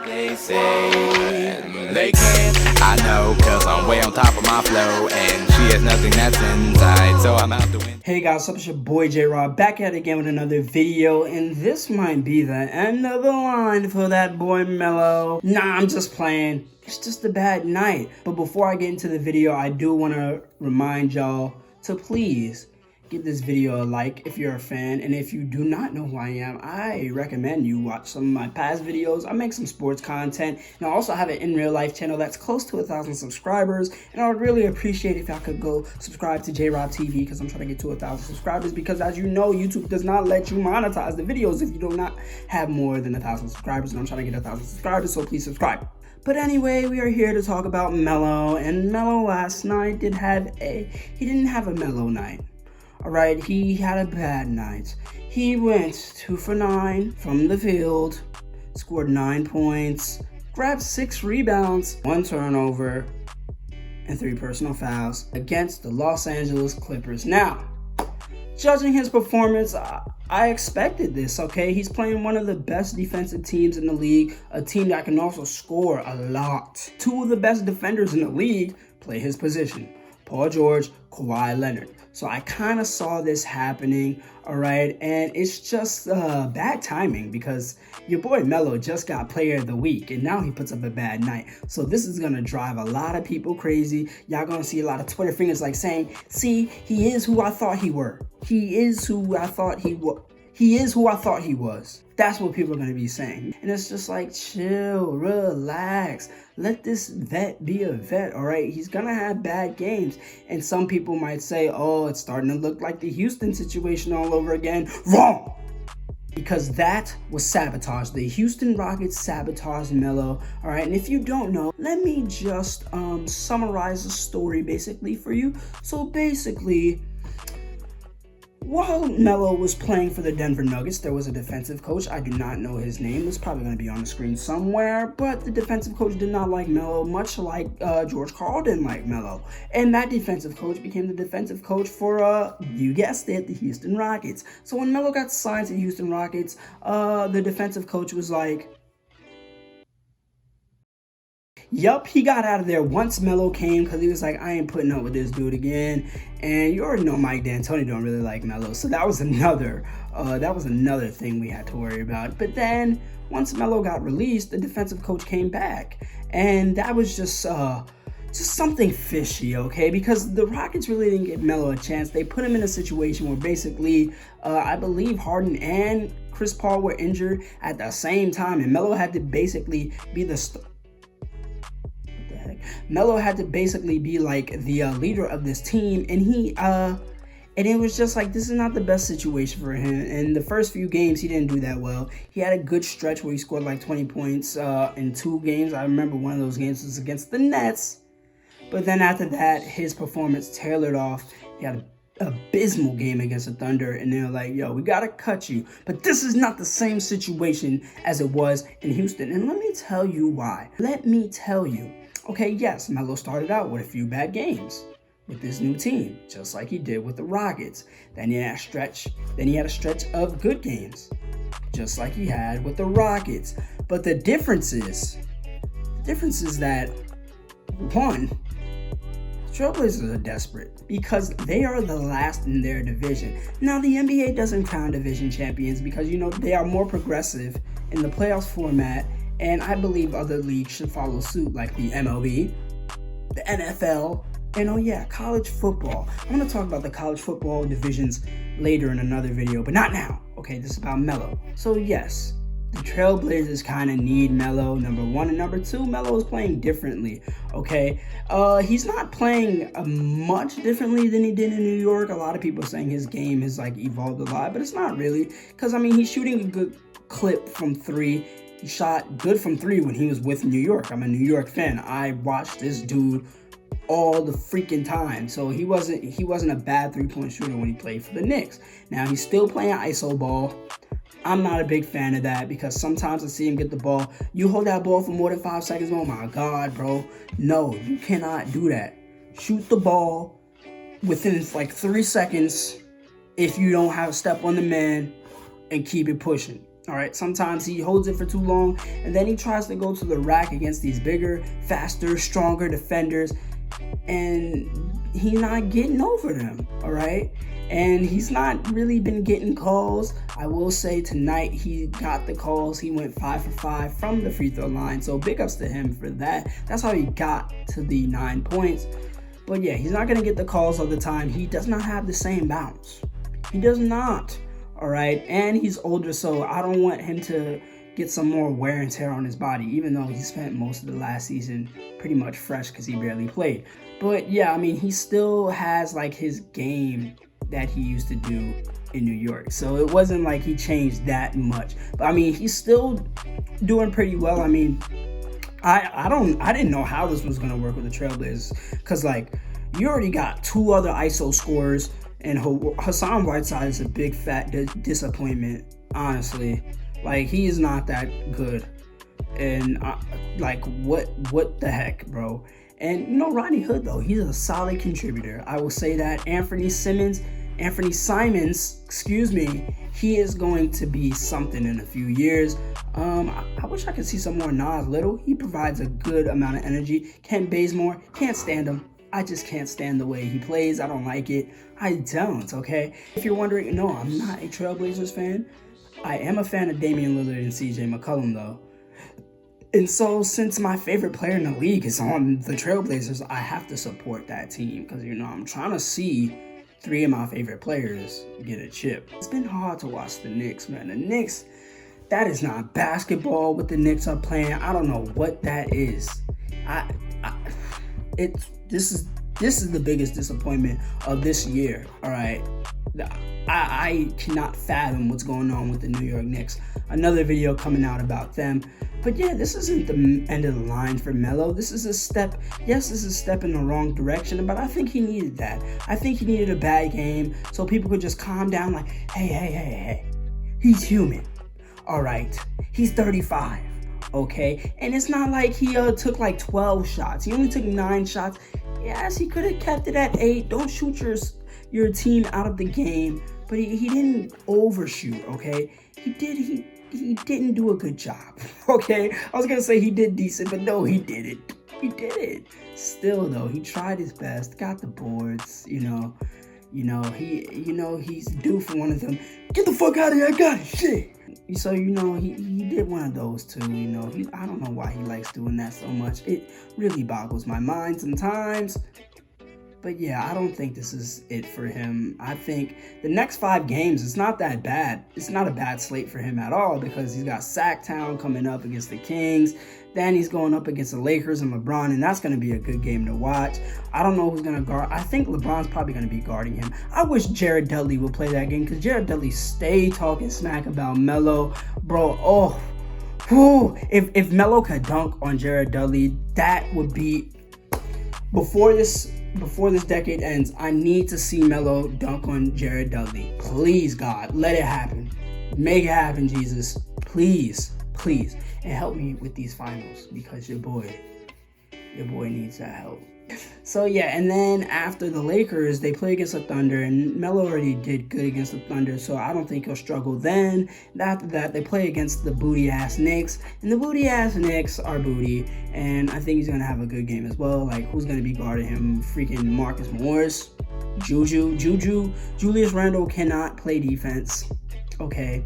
They say they can't. I know, cause I'm way on top of my flow, and she has nothing that's inside, so I'm out the window. Hey guys, what's up? It's your boy J-Rob back at it again with another video, and this might be the end of the line for that boy Melo. Nah, I'm just playing. It's just a bad night. But before I get into the video, I do want to remind y'all to please give this video a like if you're a fan, and if you do not know who I am, I recommend you watch some of my past videos. I make some sports content, and I also have an in real life channel that's close to 1,000 subscribers, and I would really appreciate if y'all could go subscribe to J-Rob TV, because I'm trying to get to 1,000 subscribers, because as you know, YouTube does not let you monetize the videos if you do not have more than 1,000 subscribers, and I'm trying to get 1,000 subscribers, so please subscribe. But anyway, we are here to talk about Melo, and Melo last night he didn't have a Melo night. Alright, he had a bad night. He went 2 for 9 from the field, scored 9 points, grabbed 6 rebounds, 1 turnover, and 3 personal fouls against the Los Angeles Clippers. Now, judging his performance, I expected this, okay? He's playing one of the best defensive teams in the league, a team that can also score a lot. 2 of the best defenders in the league play his position: Paul George, Kawhi Leonard. So I kind of saw this happening, all right? And it's just bad timing, because your boy Melo just got Player of the Week, and now he puts up a bad night. So this is going to drive a lot of people crazy. Y'all going to see a lot of Twitter fingers like saying, see, he is who I thought he were. He is who I thought he was. He is who I thought he was. That's what people are going to be saying. And it's just like, chill, relax. Let this vet be a vet, all right? He's going to have bad games. And some people might say, oh, it's starting to look like the Houston situation all over again. Wrong! Because that was sabotage. The Houston Rockets sabotaged Melo, all right? And if you don't know, let me just summarize the story basically for you. So basically, while Melo was playing for the Denver Nuggets, there was a defensive coach. I do not know his name. It's probably going to be on the screen somewhere. But the defensive coach did not like Melo, much like George Karl didn't like Melo. And that defensive coach became the defensive coach for, you guessed it, the Houston Rockets. So when Melo got signed to the Houston Rockets, the defensive coach was like, yup, he got out of there once Melo came, because he was like, I ain't putting up with this dude again. And you already know Mike D'Antoni don't really like Melo, so that was another thing we had to worry about. But then once Melo got released, the defensive coach came back, and that was just something fishy, okay? Because the Rockets really didn't give Melo a chance. They put him in a situation where basically, I believe Harden and Chris Paul were injured at the same time, and Melo had to basically be Melo had to basically be like the leader of this team, and and it was just like, this is not the best situation for him. And the first few games, he didn't do that well. He had a good stretch where he scored like 20 points in 2 games. I remember one of those games was against the Nets. But then after that, his performance tailored off. He had an abysmal game against the Thunder, and they're like, yo, we gotta cut you. But this is not the same situation as it was in Houston. And let me tell you why. Let me tell you. Okay, yes, Melo started out with a few bad games with this new team, just like he did with the Rockets. Then he had a stretch of good games, just like he had with the Rockets. But the difference is that, one, Trailblazers are desperate because they are the last in their division. Now, the NBA doesn't crown division champions because, you know, they are more progressive in the playoffs format. And I believe other leagues should follow suit, like the MLB, the NFL, and oh yeah, college football. I'm going to talk about the college football divisions later in another video, but not now. Okay, this is about Melo. So yes, the Trailblazers kind of need Melo, number 1. And number 2, Melo is playing differently, okay? He's not playing much differently than he did in New York. A lot of people are saying his game has like evolved a lot, but it's not really. Because, I mean, he's shooting a good clip from 3. He shot good from 3 when he was with New York. I'm a New York fan. I watched this dude all the freaking time. So he wasn't a bad 3-point shooter when he played for the Knicks. Now he's still playing iso ball. I'm not a big fan of that, because sometimes I see him get the ball. You hold that ball for more than 5 seconds. Oh my God, bro. No, you cannot do that. Shoot the ball within like 3 seconds if you don't have a step on the man, and keep it pushing. All right, sometimes he holds it for too long, and then he tries to go to the rack against these bigger, faster, stronger defenders, and he's not getting over them. All right, and he's not really been getting calls. I will say tonight he got the calls. He went 5 for 5 from the free throw line, so big ups to him for that. That's how he got to the 9 points. But yeah, he's not going to get the calls all the time. He does not have the same bounce. He does not. All right, and he's older, so I don't want him to get some more wear and tear on his body, even though he spent most of the last season pretty much fresh because he barely played. But yeah, I mean, he still has like his game that he used to do in New York, so it wasn't like he changed that much. But I mean, he's still doing pretty well. I mean, I didn't know how this was gonna work with the Trailblazers, because like you already got 2 other ISO scorers, and Hassan Whiteside is a big fat disappointment, honestly. Like, he is not that good, and like what the heck, bro. And you know, Rodney Hood though, he's a solid contributor. I will say that. Anthony Simons, excuse me, he is going to be something in a few years. I wish I could see some more Nas Little. He provides a good amount of energy. Kent Bazemore, can't stand him. I just can't stand the way he plays. I don't like it. I don't, okay? If you're wondering, no, I'm not a Trailblazers fan. I am a fan of Damian Lillard and CJ McCollum, though. And so, since my favorite player in the league is on the Trailblazers, I have to support that team because, you know, I'm trying to see 3 of my favorite players get a chip. It's been hard to watch the Knicks, man. The Knicks, that is not basketball what the Knicks are playing. I don't know what that is. This is the biggest disappointment of this year. All right, I cannot fathom what's going on with the New York Knicks. Another video coming out about them. But yeah, this isn't the end of the line for Melo. This is a step. Yes, this is a step in the wrong direction, but I think he needed that. I think he needed a bad game so people could just calm down. Like, hey, he's human. All right, he's 35. Okay, and it's not like he took like 12 shots. He only took 9 shots. Yes, he could have kept it at 8. Don't shoot your team out of the game, but he didn't overshoot. Okay, he didn't do a good job. Okay, I was gonna say he did decent, but no, he didn't. He did it. Still though, he tried his best, got the boards. He's due for one of them. Get the fuck out of here! I got it. Shit. So, he did one of those too, I don't know why he likes doing that so much. It really boggles my mind sometimes. But yeah, I don't think this is it for him. I think the next 5 games, it's not that bad. It's not a bad slate for him at all because he's got Sacktown coming up against the Kings. Then he's going up against the Lakers and LeBron, and that's going to be a good game to watch. I don't know who's going to guard. I think LeBron's probably going to be guarding him. I wish Jared Dudley would play that game because Jared Dudley stay talking smack about Melo. Bro, if Melo could dunk on Jared Dudley, that would be... Before this decade ends, I need to see Melo dunk on Jared Dudley. Please, God, let it happen. Make it happen, Jesus. Please. And help me with these finals because your boy needs that help. So yeah, and then after the Lakers, they play against the Thunder, and Melo already did good against the Thunder, so I don't think he'll struggle then. After that, they play against the booty-ass Knicks, and the booty-ass Knicks are booty, and I think he's going to have a good game as well. Like, who's going to be guarding him? Freaking Marcus Morris, Julius Randle cannot play defense, okay?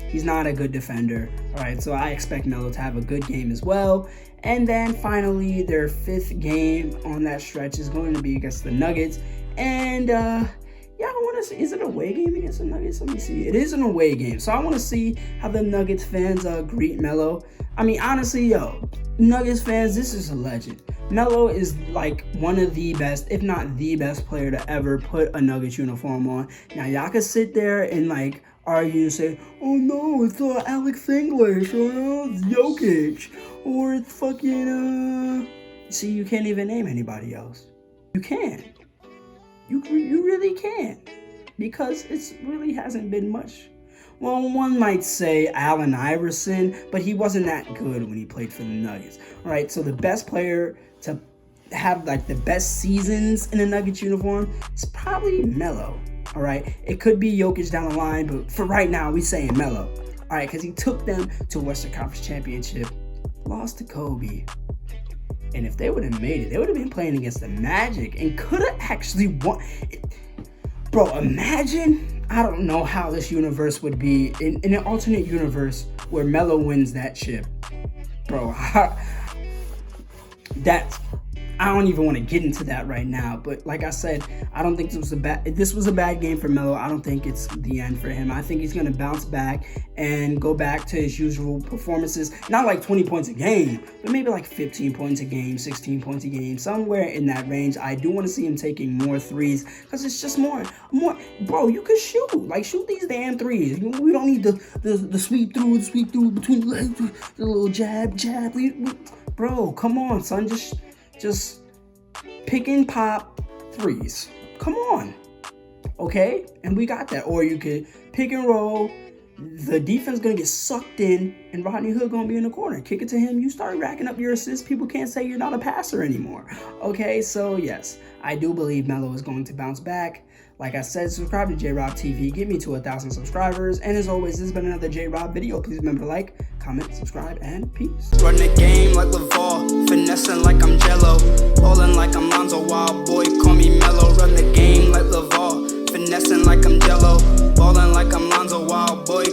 He's not a good defender. All right, so I expect Melo to have a good game as well. And then finally, their 5th game on that stretch is going to be against the Nuggets. And I want to see, is it an away game against the Nuggets? Let me see. It is an away game. So I want to see how the Nuggets fans greet Melo. I mean, honestly, Nuggets fans, this is a legend. Melo is like one of the best, if not the best player to ever put a Nuggets uniform on. Now, y'all can sit there and like argue and say, oh no, it's Alex English, or it's Jokic, or it's fucking, see, you can't even name anybody else. You can't. You really can't. Because it really hasn't been much. Well, one might say Allen Iverson, but he wasn't that good when he played for the Nuggets. All right, so the best player to have like the best seasons in a Nuggets uniform is probably Melo. All right, it could be Jokic down the line, but for right now, we saying Melo. All right, because he took them to a Western Conference Championship, lost to Kobe. And if they would have made it, they would have been playing against the Magic and could have actually won. Bro, imagine, I don't know how this universe would be in an alternate universe where Melo wins that chip. Bro, I don't even want to get into that right now, but like I said, I don't think this was a bad game for Melo. I don't think it's the end for him. I think he's going to bounce back and go back to his usual performances. Not like 20 points a game, but maybe like 15 points a game, 16 points a game, somewhere in that range. I do want to see him taking more threes because it's just more. Bro, you can shoot. Like, shoot these damn threes. We don't need the sweep through between the legs, the little jab. Bro, come on, son. Just pick and pop threes. Come on. Okay? And we got that. Or you could pick and roll. The defense going to get sucked in, and Rodney Hood going to be in the corner. Kick it to him. You start racking up your assists. People can't say you're not a passer anymore. Okay? So, yes, I do believe Melo is going to bounce back. Like I said, subscribe to J-Rob TV. Get me to 1,000 subscribers. And as always, this has been another J-Rob video. Please remember to like, comment, subscribe, and peace. Run the game like LaVar, finessing like I'm Jello, ballin' like I'm Lonzo, wild boy, call me Mello. Run the game like LaVar, finessing like I'm Jello, ballin' like I'm Lonzo, wild boy.